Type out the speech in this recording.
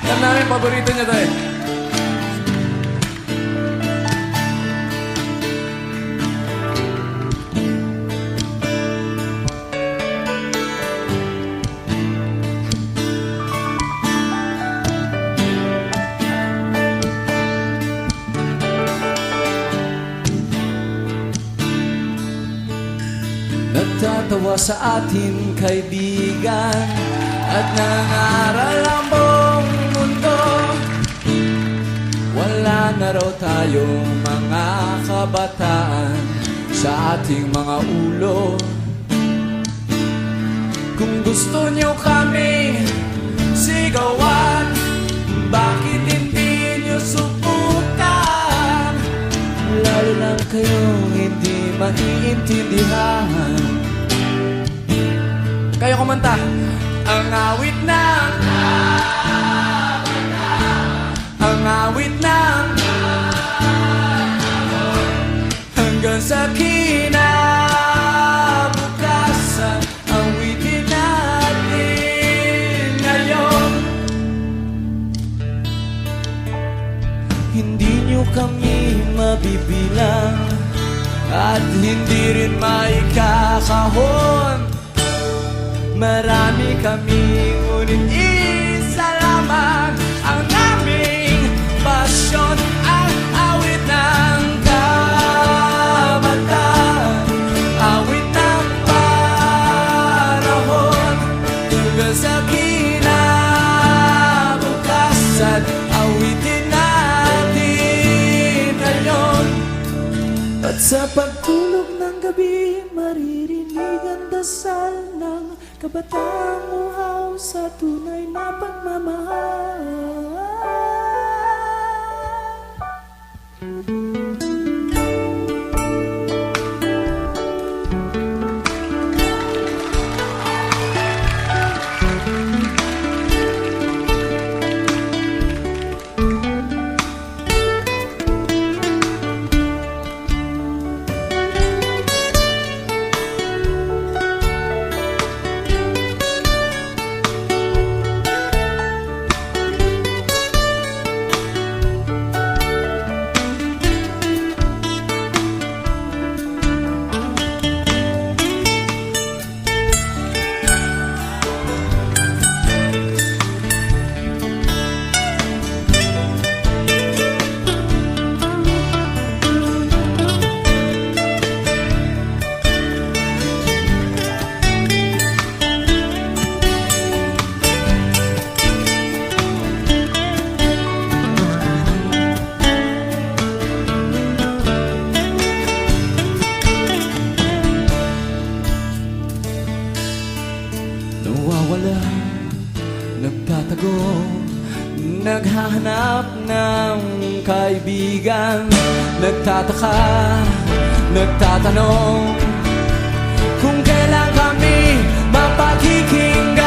Alam namin, paborito niya to eh. Nagtatawa sa atin kaibigan at nangaral ang buong mundo. Wala na raw tayong mga kabataan sa ating mga ulo. Kung gusto niyo kami sigawan, bakit hindi niyo subukan? Lalo lang kayong hindi maiintindihan. Kayo kumanta. Ang awit ng ang awit ng hanggang sa kinabukasan, awitin natin ngayon. Hindi nyo kami mabibilang at hindi rin maikakahon. Marami kami, ngunit isa lamang ang aming pasyon. Ang awit ng kabataan, awit ng panahon, hanggang sa kinabukasan, awitin natin ngayon. At sa pagtulog ng gabi, maririnig ang dasal ng kabataang uhaw sa tunay na pagmamahal. Nawawala, nagtatago, naghahanap ng kaibigan, nagtataka, nagtatanong kung kailan kami mapakikinggan.